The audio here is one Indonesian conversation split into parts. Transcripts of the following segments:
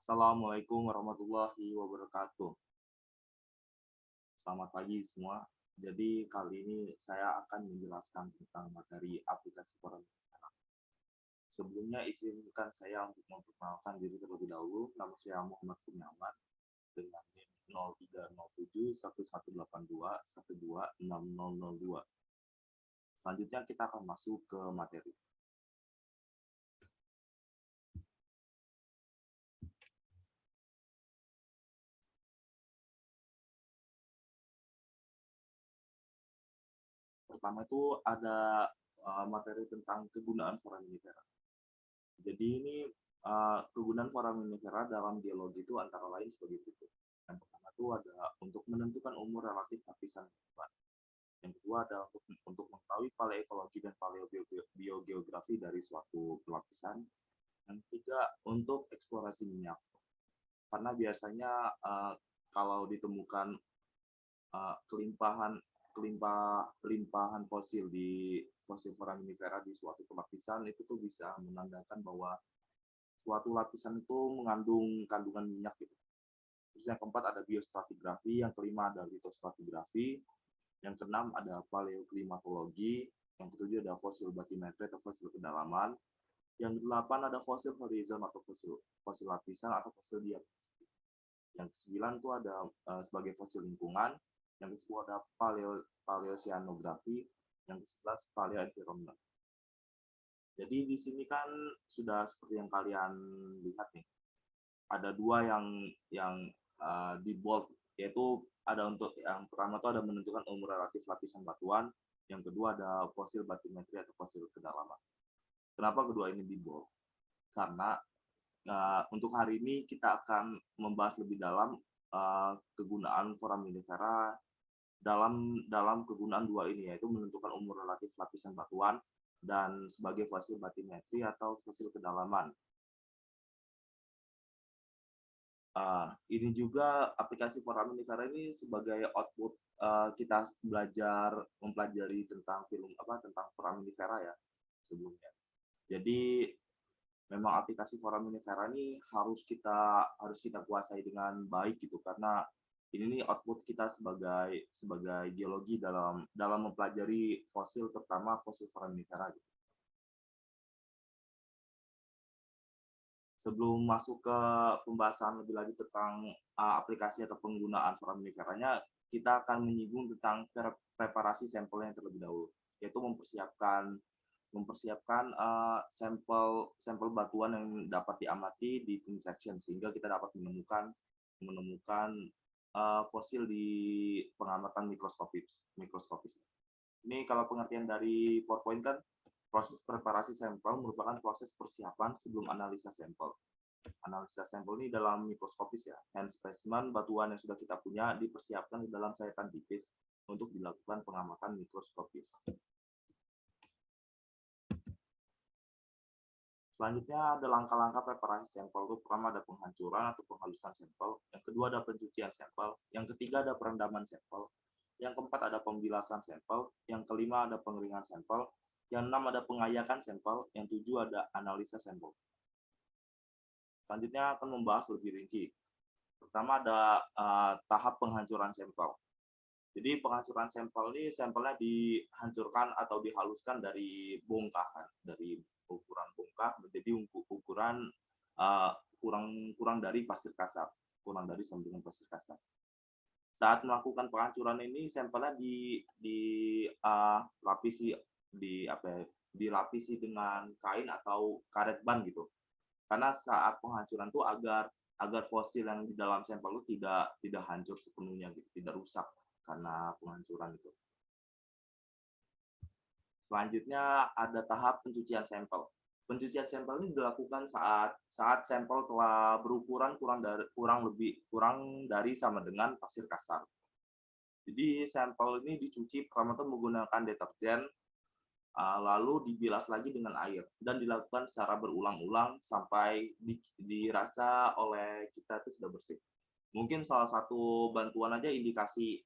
Assalamualaikum warahmatullahi wabarakatuh. Selamat pagi semua. Jadi kali ini saya akan menjelaskan tentang materi aplikasi forum. Sebelumnya izinkan saya untuk memperkenalkan diri terlebih dahulu. Nama saya Muhammad Kurniawan dengan NIM 03071182126002. Selanjutnya kita akan masuk ke materi. Pertama itu ada materi tentang kegunaan foraminifera. Jadi ini kegunaan foraminifera dalam geologi itu antara lain sebagai berikut. Yang pertama itu ada untuk menentukan umur relatif lapisan lingkungan. Yang kedua adalah untuk mengetahui paleoekologi dan paleobiogeografi dari suatu lapisan. Yang ketiga untuk eksplorasi minyak. Karena biasanya kalau ditemukan kelimpahan fosil di fosil foraminifera di suatu lapisan itu tuh bisa menandakan bahwa suatu lapisan itu mengandung kandungan minyak gitu. Terus yang keempat ada biostratigrafi, yang kelima ada litostratigrafi, yang keenam ada paleoklimatologi, yang ketujuh ada fosil batimetri atau fosil kedalaman, yang kedelapan ada fosil horizon atau fosil lapisan atau fosil diagnostik. Yang kesembilan itu ada sebagai fosil lingkungan, yang ke-10 ada paleoceanografi, yang ke-11 paleoenvironment. Jadi di sini kan sudah seperti yang kalian lihat nih, ada dua yang di bold, yaitu ada untuk yang pertama itu ada menentukan umur relatif lapisan batuan, yang kedua ada fosil batimetri atau fosil kedalaman. Kenapa kedua ini di bold? Karena untuk hari ini kita akan membahas lebih dalam kegunaan foraminifera dalam kegunaan dua ini, yaitu menentukan umur relatif lapisan batuan dan sebagai fosil batimetri atau fosil kedalaman. Ini juga aplikasi foraminifera ini sebagai output kita mempelajari tentang tentang foraminifera ya sebelumnya. Jadi memang aplikasi foraminifera ini harus kita kuasai dengan baik gitu, karena ini nih output kita sebagai geologi dalam mempelajari fosil, terutama fosil foraminifera gitu. Sebelum masuk ke pembahasan lebih lanjut tentang aplikasi atau penggunaan foraminiferanya, kita akan menyinggung tentang preparasi sampelnya terlebih dahulu, yaitu mempersiapkan sampel batuan yang dapat diamati di thin section sehingga kita dapat menemukan fosil di pengamatan mikroskopis. Ini kalau pengertian dari PowerPoint kan, proses preparasi sampel merupakan proses persiapan sebelum analisa sampel. Analisa sampel ini dalam mikroskopis ya, hand specimen batuan yang sudah kita punya dipersiapkan di dalam sayatan tipis untuk dilakukan pengamatan mikroskopis. Selanjutnya ada langkah-langkah preparasi sampel. Pertama ada penghancuran atau penghalusan sampel, yang kedua ada pencucian sampel, yang ketiga ada perendaman sampel, yang keempat ada pembilasan sampel, yang kelima ada pengeringan sampel, yang enam ada pengayakan sampel, yang tujuh ada analisa sampel. Selanjutnya akan membahas lebih rinci. Pertama ada tahap penghancuran sampel. Jadi penghancuran sampel ini sampelnya dihancurkan atau dihaluskan dari bongkahan, dari ukuran bongkah menjadi ukuran kurang dari pasir kasar, kurang dari sama dengan pasir kasar. Saat melakukan penghancuran ini sampelnya dilapisi dengan kain atau karet ban gitu. Karena saat penghancuran itu agar fosil yang di dalam sampel itu tidak hancur sepenuhnya gitu, tidak rusak karena penghancuran itu. Selanjutnya ada tahap pencucian sampel. Pencucian sampel ini dilakukan saat sampel telah berukuran kurang dari sama dengan pasir kasar. Jadi sampel ini dicuci pertama itu menggunakan deterjen, lalu dibilas lagi dengan air dan dilakukan secara berulang-ulang sampai dirasa oleh kita itu sudah bersih. Mungkin salah satu bantuan aja indikasi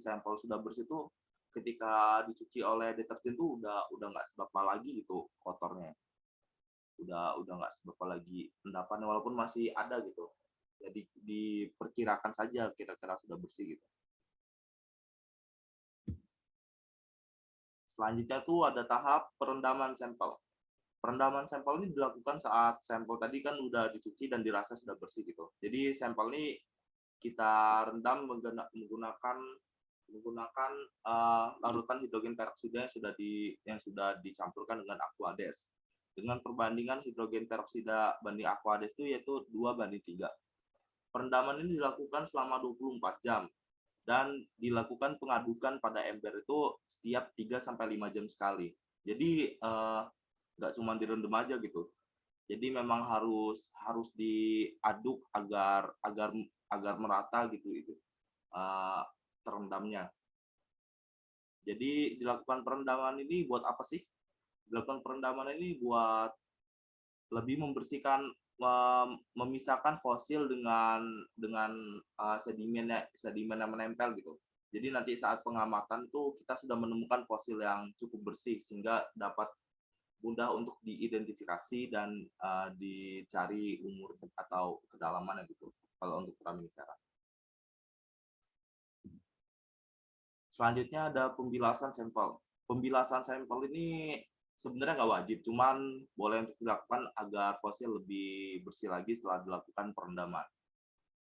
sampel sudah bersih itu ketika dicuci oleh deterjen tuh udah nggak seberapa lagi gitu kotornya. udah nggak seberapa lagi endapan walaupun masih ada gitu. Jadi diperkirakan saja kira-kira sudah bersih gitu. Selanjutnya tuh ada tahap perendaman sampel. Perendaman sampel ini dilakukan saat sampel tadi kan udah dicuci dan dirasa sudah bersih gitu. Jadi sampel ini kita rendam menggunakan larutan hidrogen peroksida yang sudah dicampurkan dengan Aquades. Dengan perbandingan hidrogen peroksida banding Aquades itu yaitu 2:3. Perendaman ini dilakukan selama 24 jam dan dilakukan pengadukan pada ember itu setiap 3-5 jam sekali. Jadi nggak cuma direndam aja gitu. Jadi memang harus diaduk agar merata gitu itu terendamnya. Jadi dilakukan perendaman ini buat apa sih? Dilakukan perendaman ini buat lebih membersihkan, memisahkan fosil dengan sedimen yang menempel gitu. Jadi nanti saat pengamatan tuh kita sudah menemukan fosil yang cukup bersih sehingga dapat mudah untuk diidentifikasi dan dicari umur atau kedalamannya gitu kalau untuk foraminifera. Selanjutnya ada pembilasan sampel. Pembilasan sampel ini sebenarnya nggak wajib, cuman boleh untuk dilakukan agar fosil lebih bersih lagi setelah dilakukan perendaman.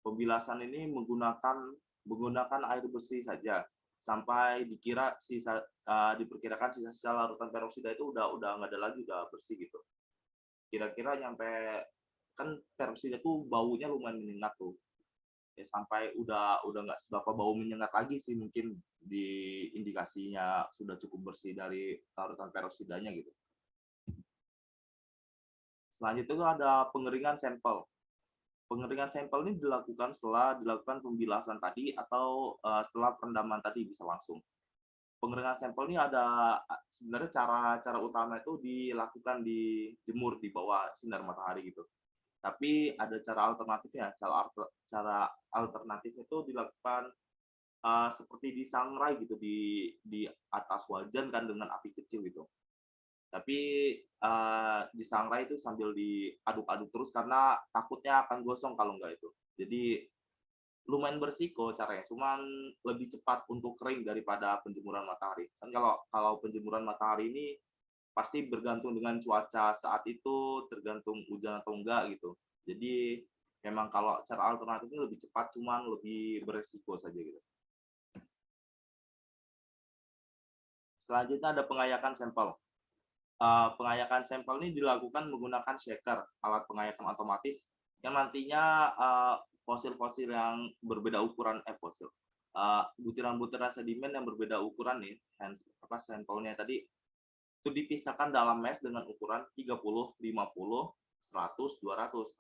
Pembilasan ini menggunakan air bersih saja sampai diperkirakan sisa-sisa larutan peroksida itu udah nggak ada lagi, udah bersih gitu. Kira-kira nyampe kan peroksida tuh baunya lumayan menyengat tuh. Ya, sampai udah nggak seberapa bau menyengat lagi sih, mungkin di indikasinya sudah cukup bersih dari larutan peroksidanya gitu. Selanjutnya itu ada pengeringan sampel. Pengeringan sampel ini dilakukan setelah dilakukan pembilasan tadi atau setelah perendaman tadi bisa langsung. Pengeringan sampel ini ada sebenarnya cara utama itu dilakukan di jemur di bawah sinar matahari gitu. Tapi ada cara alternatifnya. Cara alternatif itu dilakukan seperti disangrai gitu di atas wajan kan dengan api kecil gitu. Tapi disangrai itu sambil diaduk-aduk terus karena takutnya akan gosong kalau enggak itu. Jadi lumayan bersiko caranya, cuman lebih cepat untuk kering daripada penjemuran matahari. Kan kalau penjemuran matahari ini pasti bergantung dengan cuaca saat itu, tergantung hujan atau enggak gitu. Jadi memang kalau cara alternatifnya lebih cepat, cuman lebih beresiko saja gitu. Selanjutnya ada pengayakan sampel. Pengayakan sampel ini dilakukan menggunakan shaker, alat pengayakan otomatis yang nantinya fosil-fosil yang berbeda ukuran, butiran-butiran sedimen yang berbeda ukuran nih, sampelnya tadi itu dipisahkan dalam mesh dengan ukuran 30, 50, 100, 200.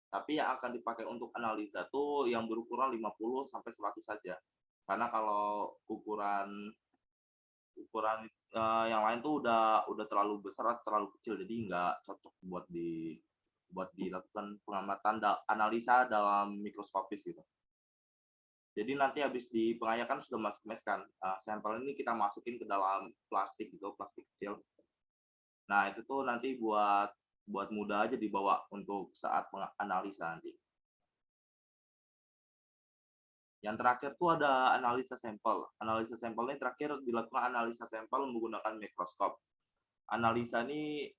Tapi yang akan dipakai untuk analisa tuh yang berukuran 50 sampai 100 saja. Karena kalau ukuran yang lain tuh udah terlalu besar atau terlalu kecil, jadi nggak cocok buat dilakukan pengamatan analisa dalam mikroskopis gitu. Jadi nanti habis di pengayakan sudah masuk mesh kan, sampel ini kita masukin ke dalam plastik gitu, plastik kecil. Nah itu tuh nanti buat mudah aja dibawa untuk saat analisa nanti. Yang terakhir tuh ada analisa sampel. Analisa sampel ini terakhir dilakukan analisa sampel menggunakan mikroskop. Analisa ini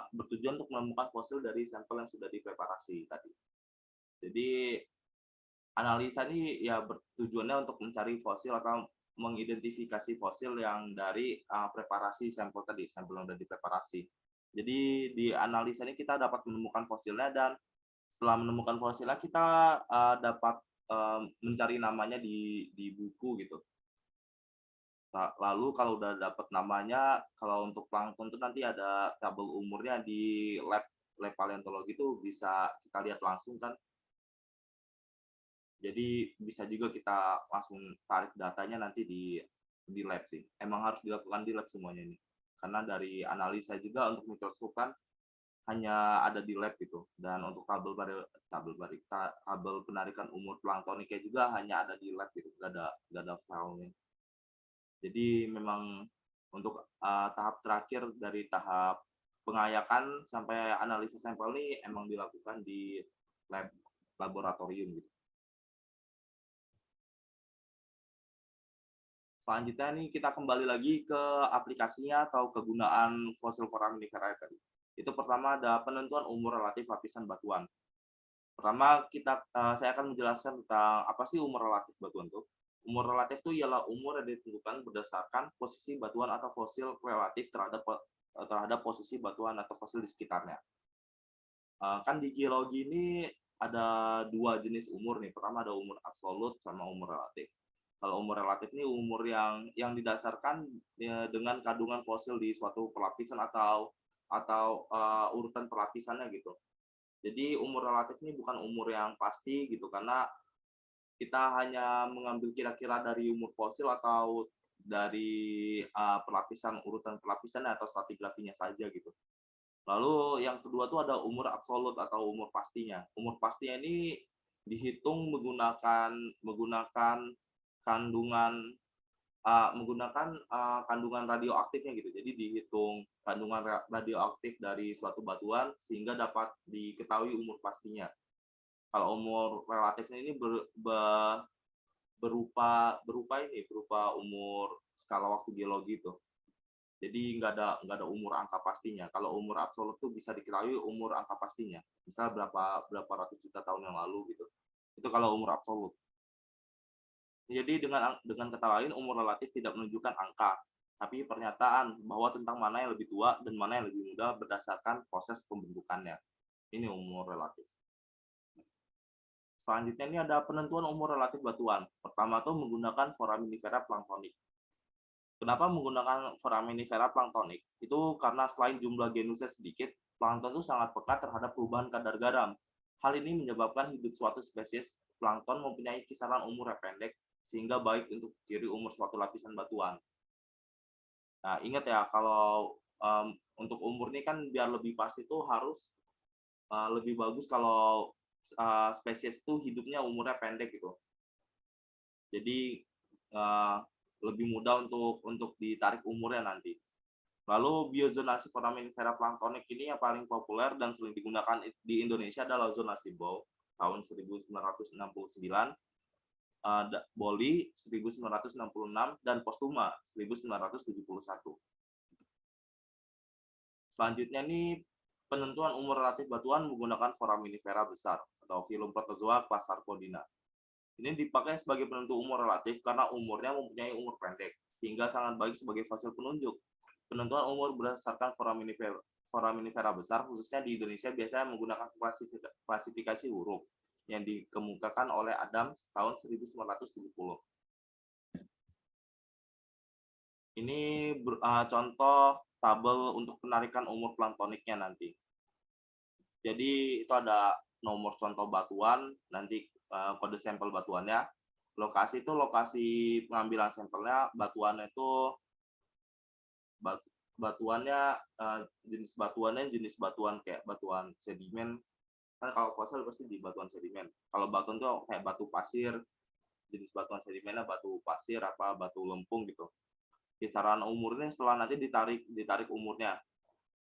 bertujuan untuk menemukan fosil dari sampel yang sudah dipreparasi tadi. Jadi analisa ini ya bertujuannya untuk mencari fosil atau mengidentifikasi fosil yang dari preparasi sampel tadi, sampel yang sudah dipreparasi. Jadi di analisa ini kita dapat menemukan fosilnya dan setelah menemukan fosilnya kita dapat mencari namanya di buku gitu. Lalu kalau udah dapat namanya, kalau untuk plankton itu nanti ada tabel umurnya di lab paleontologi itu bisa kita lihat langsung kan. Jadi bisa juga kita langsung tarik datanya nanti di lab sih. Emang harus dilakukan di lab semuanya ini. Karena dari analisa juga untuk mikroskop kan hanya ada di lab gitu. Dan untuk tabel penarikan umur planktoniknya juga hanya ada di lab gitu. Gak ada filenya. Jadi memang untuk tahap terakhir dari tahap pengayakan sampai analisis sampel ini emang dilakukan di laboratorium gitu. Selanjutnya nih kita kembali lagi ke aplikasinya atau kegunaan fosil foraminifera tadi. Itu pertama ada penentuan umur relatif lapisan batuan. Pertama saya akan menjelaskan tentang apa sih umur relatif batuan itu. Umur relatif itu ialah umur yang ditentukan berdasarkan posisi batuan atau fosil relatif terhadap posisi batuan atau fosil di sekitarnya. Kan di geologi ini ada dua jenis umur nih. Pertama ada umur absolut sama umur relatif. Kalau umur relatif ini umur yang didasarkan ya, dengan kandungan fosil di suatu pelapisan atau urutan pelapisannya gitu. Jadi umur relatif ini bukan umur yang pasti gitu, karena kita hanya mengambil kira-kira dari umur fosil atau dari urutan pelapisannya atau stratigrafinya saja gitu. Lalu yang kedua tuh ada umur absolut atau umur pastinya. Umur pastinya ini dihitung menggunakan kandungan radioaktifnya gitu. Jadi dihitung kandungan radioaktif dari suatu batuan sehingga dapat diketahui umur pastinya. Kalau umur relatifnya ini berupa umur skala waktu geologi itu. Jadi nggak ada umur angka pastinya. Kalau umur absolut tuh bisa diketahui umur angka pastinya. Misal berapa ratus juta tahun yang lalu gitu. Itu kalau umur absolut. Jadi dengan kata lain umur relatif tidak menunjukkan angka, tapi pernyataan bahwa tentang mana yang lebih tua dan mana yang lebih muda berdasarkan proses pembentukannya. Ini umur relatif. Selanjutnya ini ada penentuan umur relatif batuan. Pertama tuh menggunakan foraminifera planktonik. Kenapa menggunakan foraminifera planktonik? Itu karena selain jumlah genusnya sedikit, plankton itu sangat peka terhadap perubahan kadar garam. Hal ini menyebabkan hidup suatu spesies plankton mempunyai kisaran umur yang pendek, sehingga baik untuk ciri umur suatu lapisan batuan. Nah, ingat ya, kalau untuk umur ini kan biar lebih pasti itu harus lebih bagus kalau spesies itu hidupnya umurnya pendek gitu. Jadi lebih mudah untuk ditarik umurnya nanti. Lalu biozonasi foraminifera planktonik ini yang paling populer dan sering digunakan di Indonesia adalah zonasi Bow tahun 1969, Boli 1966, dan Postuma 1971. Selanjutnya ini penentuan umur relatif batuan menggunakan foraminifera besar atau filum protozoa kelas Sarcodina. Ini dipakai sebagai penentu umur relatif karena umurnya mempunyai umur pendek, sehingga sangat baik sebagai fosil penunjuk. Penentuan umur berdasarkan foraminifera besar, khususnya di Indonesia, biasanya menggunakan klasifikasi huruf yang dikemukakan oleh Adams tahun 1970. Ini contoh tabel untuk penarikan umur planktoniknya nanti. Jadi itu ada nomor contoh batuan, nanti kode sampel batuannya. Lokasi itu lokasi pengambilan sampelnya, batuannya itu jenis batuan kayak batuan sedimen. Kan kalau fosil pasti di batuan sedimen. Kalau batuan tuh kayak batu pasir, jenis batuan sedimennya batu pasir apa batu lempung gitu. Kisaran umurnya setelah nanti ditarik umurnya.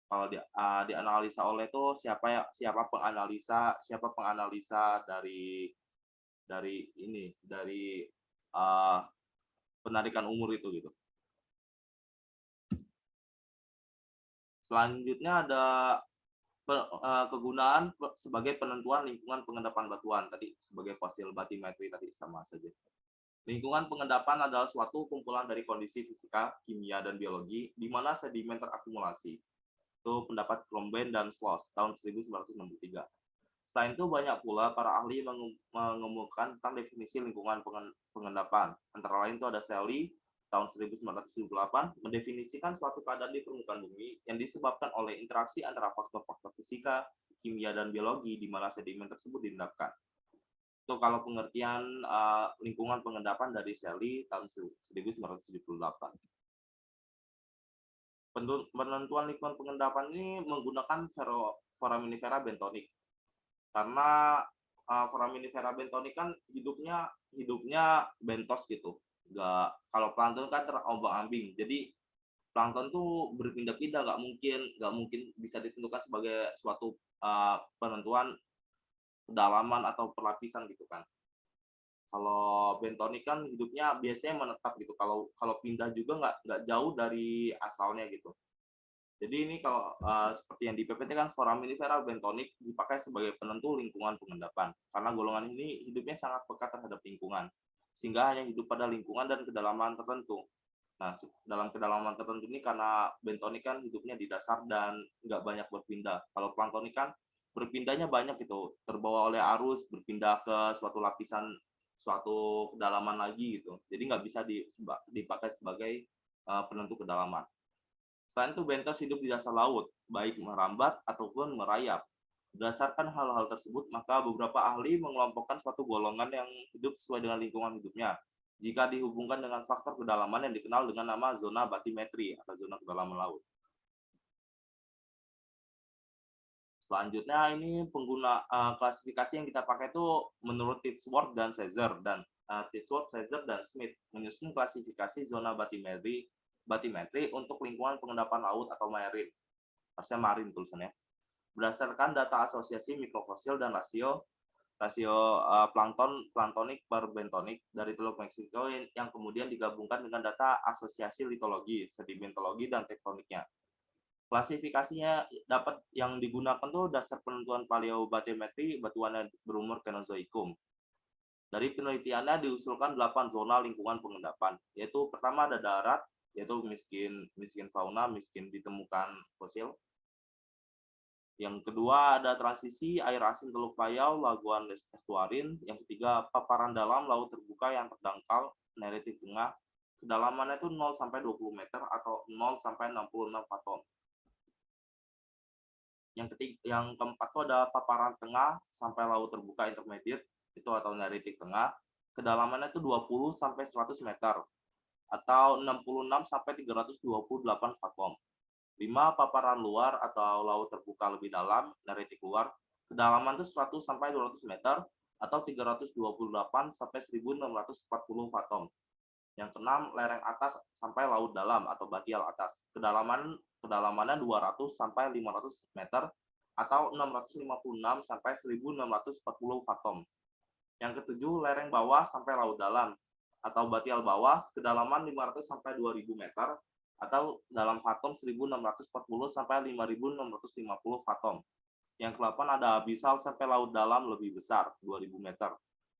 Kalau dianalisa oleh itu siapa penganalisa dari penarikan umur itu gitu. Selanjutnya ada kegunaan sebagai penentuan lingkungan pengendapan batuan tadi sebagai fosil batimetri tadi sama saja. Lingkungan pengendapan adalah suatu kumpulan dari kondisi fisika, kimia, dan biologi di mana sedimen terakumulasi. Itu pendapat Kromben dan Schloss tahun 1963. Selain itu banyak pula para ahli mengemukakan tentang definisi lingkungan pengendapan. Antara lain itu ada Selly tahun 1978 mendefinisikan suatu keadaan di permukaan bumi yang disebabkan oleh interaksi antara faktor-faktor fisika, kimia, dan biologi di mana sedimen tersebut diendapkan. Itu kalau pengertian lingkungan pengendapan dari Selly tahun 1978. Penentuan lingkungan pengendapan ini menggunakan foraminifera bentonik. Karena foraminifera bentonik kan hidupnya bentos gitu. Kalau plankton kan terombang-ambing. Jadi plankton tuh berpindah-pindah, nggak mungkin bisa ditentukan sebagai suatu penentuan kedalaman atau perlapisan gitu kan. Kalau bentonik kan hidupnya biasanya menetap gitu. Kalau kalau pindah juga nggak jauh dari asalnya gitu. Jadi ini kalau seperti yang di PPT kan foraminifera bentonik dipakai sebagai penentu lingkungan pengendapan. Karena golongan ini hidupnya sangat pekat terhadap lingkungan, sehingga hanya hidup pada lingkungan dan kedalaman tertentu. Nah, dalam kedalaman tertentu ini karena bentonik kan hidupnya di dasar dan nggak banyak berpindah. Kalau planktonik kan berpindahnya banyak gitu, terbawa oleh arus, berpindah ke suatu lapisan, suatu kedalaman lagi gitu. Jadi nggak bisa dipakai sebagai penentu kedalaman. Selain itu, bentos hidup di dasar laut, baik merambat ataupun merayap. Berdasarkan hal-hal tersebut, maka beberapa ahli mengelompokkan suatu golongan yang hidup sesuai dengan lingkungan hidupnya. Jika dihubungkan dengan faktor kedalaman yang dikenal dengan nama zona batimetri atau zona kedalaman laut. Selanjutnya ini klasifikasi yang kita pakai itu menurut Tipsworth dan Caesar Smith menyusun klasifikasi zona batimetri untuk lingkungan pengendapan laut atau marine. Harusnya marine tulisannya. Berdasarkan data asosiasi mikrofosil dan rasio planktonik per bentonik dari Teluk Meksiko yang kemudian digabungkan dengan data asosiasi litologi, sedimentologi, dan tektoniknya. Klasifikasinya yang digunakan tuh dasar penentuan paleobatimetri batuan berumur Kenozoikum. Dari penelitiannya diusulkan 8 zona lingkungan pengendapan, yaitu pertama ada darat, yaitu miskin fauna, miskin ditemukan fosil. Yang kedua ada transisi air asin Teluk Payau, Laguan Estuarin. Yang ketiga paparan dalam laut terbuka yang terdangkal, neritik tengah. Kedalamannya itu 0 sampai 20 meter atau 0 sampai 66 fathom. Yang keempat itu ada paparan tengah sampai laut terbuka intermediate itu atau neritik tengah. Kedalamannya itu 20 sampai 100 meter atau 66 sampai 328 fathom. 5 paparan luar atau laut terbuka lebih dalam, neritik luar, kedalaman itu 100 sampai 200 meter atau 328 sampai 1640 fathom. Yang keenam, lereng atas sampai laut dalam atau batial atas. Kedalamannya 200 sampai 500 meter atau 656 sampai 1640 fathom. Yang ketujuh, lereng bawah sampai laut dalam atau batial bawah, kedalaman 500 sampai 2000 meter atau dalam fathom 1640 sampai 5650 fathom. Yang ke-8 ada abyssal sampai laut dalam lebih besar 2000 meter.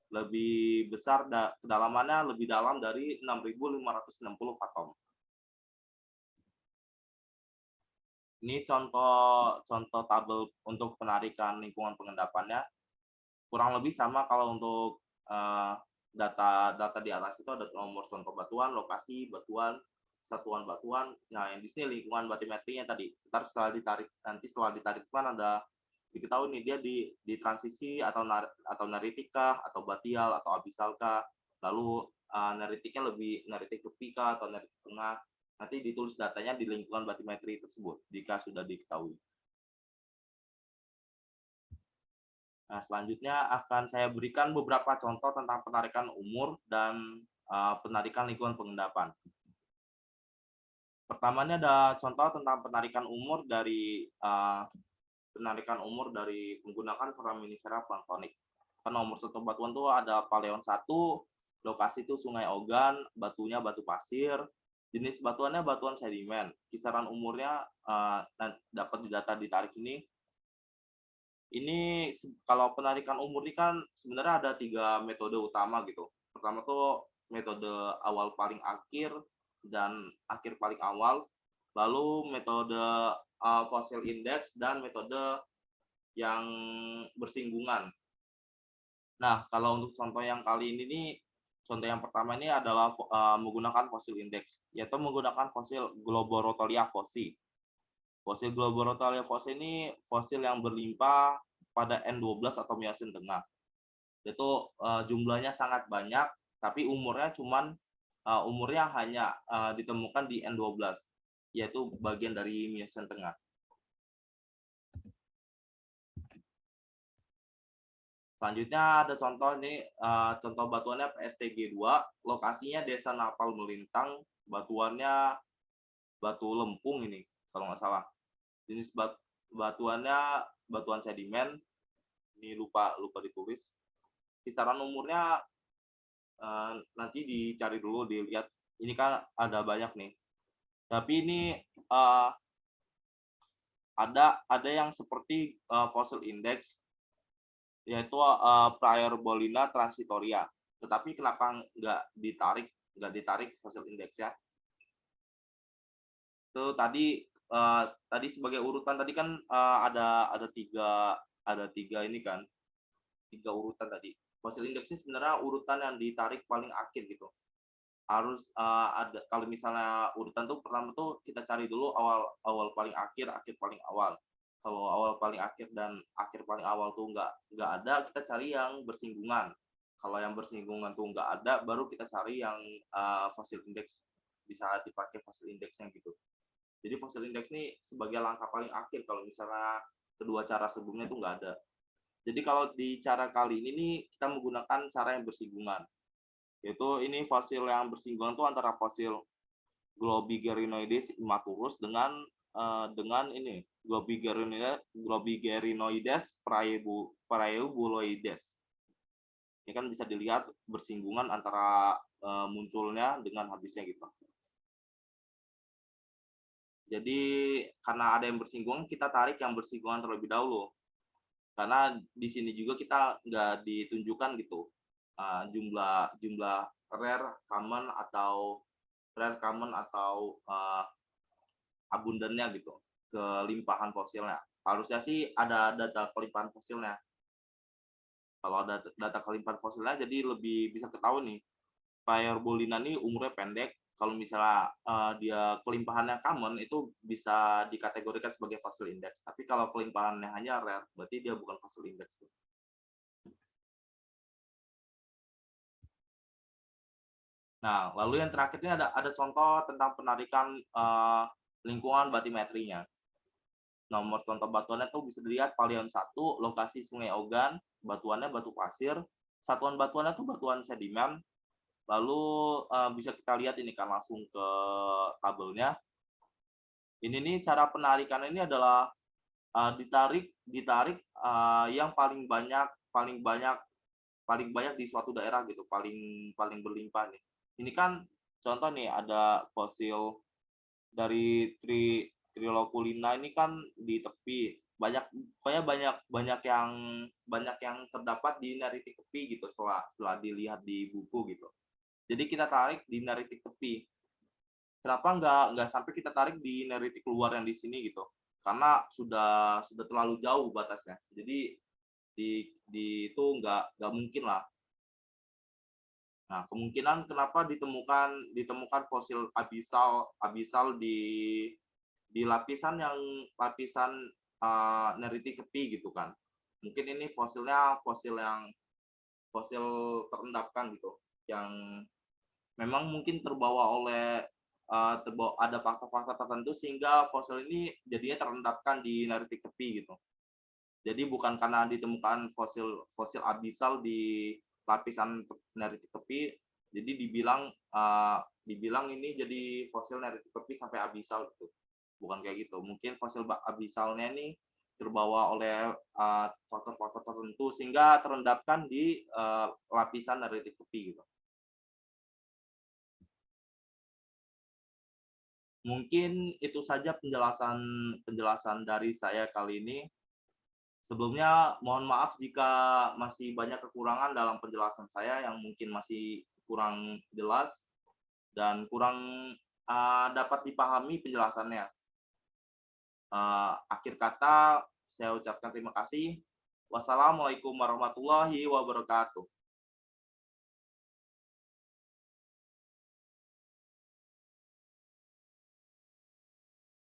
Lebih besar kedalamannya lebih dalam dari 6560 fathom. Ini contoh tabel untuk penarikan lingkungan pengendapannya. Kurang lebih sama kalau untuk data di atas itu ada nomor contoh batuan, lokasi batuan, satuan batuan. Nah, yang di sini lingkungan batimetrinya tadi. Setelah ditarik kan ada diketahui nih dia di transisi atau neritika atau batial atau abisalka. Lalu neritiknya neritik tepika atau neritik tengah. Nanti ditulis datanya di lingkungan batimetri tersebut jika sudah diketahui. Nah, selanjutnya akan saya berikan beberapa contoh tentang penarikan umur dan penarikan lingkungan pengendapan. Pertamanya ada contoh tentang penarikan umur dari menggunakan foraminifera planktonik. Kan nomor contoh batuan tuh ada Paleon 1, lokasi itu Sungai Ogan, batunya batu pasir, jenis batuannya batuan sedimen. Kisaran umurnya dapat didata ditarik ini. Ini kalau penarikan umur ini kan sebenarnya ada 3 metode utama gitu. Pertama tuh metode awal paling akhir dan akhir paling awal, lalu metode fosil index dan metode yang bersinggungan. Nah, kalau untuk contoh yang kali ini nih, contoh yang pertama ini adalah menggunakan fosil index, yaitu menggunakan fosil Globorotolia fossi. Fosil Globorotolia fossi ini fosil yang berlimpah pada N12 atau Miocene tengah. Itu jumlahnya sangat banyak, tapi umurnya hanya ditemukan di N12, yaitu bagian dari Miocene tengah. Selanjutnya ada contoh ini, contoh batuannya PSTG2, lokasinya Desa Napal Melintang, batuannya batu lempung ini kalau nggak salah. Jenis batuannya batuan sedimen. Ini lupa ditulis. Kisaran umurnya nanti dicari dulu, dilihat. Ini kan ada banyak nih. Tapi ini ada yang seperti fossil index, yaitu Praeorbolina transitoria. Tetapi kenapa nggak ditarik fossil index ya? Itu tadi sebagai urutan tadi kan ada tiga ini kan, 3 urutan tadi. Fossil index ini sebenarnya urutan yang ditarik paling akhir gitu. Harus ada, kalau misalnya urutan tuh pertama tuh kita cari dulu awal paling akhir paling awal. Kalau awal paling akhir dan akhir paling awal tuh nggak ada, kita cari yang bersinggungan. Kalau yang bersinggungan tuh nggak ada, baru kita cari yang fossil index, bisa dipakai fossil indexnya gitu. Jadi fossil index ini sebagai langkah paling akhir kalau misalnya kedua cara sebelumnya itu nggak ada. Jadi kalau di cara kali ini nih kita menggunakan cara yang bersinggungan. Yaitu ini fosil yang bersinggungan itu antara fosil Globigerinoides immaturus dengan ini Globigerinoides praebuloides. Ini kan bisa dilihat bersinggungan antara munculnya dengan habisnya gitu. Jadi karena ada yang bersinggungan, kita tarik yang bersinggungan terlebih dahulu. Karena di sini juga kita nggak ditunjukkan gitu jumlah rare, common atau abundannya gitu, kelimpahan fosilnya. Harusnya sih ada data kelimpahan fosilnya. Kalau ada data kelimpahan fosilnya, jadi lebih bisa ketahui nih, Praeorbolina ini umurnya pendek. Kalau misalnya dia kelimpahannya common, itu bisa dikategorikan sebagai fossil index. Tapi kalau kelimpahannya hanya rare, berarti dia bukan fossil index. Nah, lalu yang terakhir ini ada contoh tentang penarikan lingkungan batimetrinya. Nomor contoh batuannya tuh bisa dilihat Palion 1, lokasi Sungai Ogan, batuannya batu pasir, satuan batuannya tuh batuan sedimen. Lalu bisa kita lihat ini kan langsung ke tabelnya. Ini nih cara penarikan ini adalah ditarik yang paling banyak di suatu daerah gitu, paling berlimpah nih. Ini kan contoh nih, ada fosil dari Triloculina ini kan di tepi, banyak yang terdapat di neritik tepi gitu setelah dilihat di buku gitu. Jadi kita tarik di neritik tepi. Kenapa nggak sampai kita tarik di neritik luar yang di sini gitu? Karena sudah terlalu jauh batasnya. Jadi di itu nggak mungkin lah. Nah, kemungkinan kenapa ditemukan fosil abisal di lapisan neritik tepi gitu kan. Mungkin ini fosil terendapkan gitu, yang memang mungkin ada faktor-faktor tertentu sehingga fosil ini jadinya terendapkan di neritik tepi gitu. Jadi bukan karena ditemukan fosil abisal di lapisan neritik tepi, jadi dibilang ini jadi fosil neritik tepi sampai abisal gitu. Bukan kayak gitu. Mungkin fosil abisalnya ini terbawa oleh faktor-faktor tertentu sehingga terendapkan di lapisan neritik tepi gitu. Mungkin itu saja penjelasan dari saya kali ini. Sebelumnya mohon maaf jika masih banyak kekurangan dalam penjelasan saya yang mungkin masih kurang jelas dan kurang dapat dipahami penjelasannya. Akhir kata saya ucapkan terima kasih. Wassalamualaikum warahmatullahi wabarakatuh.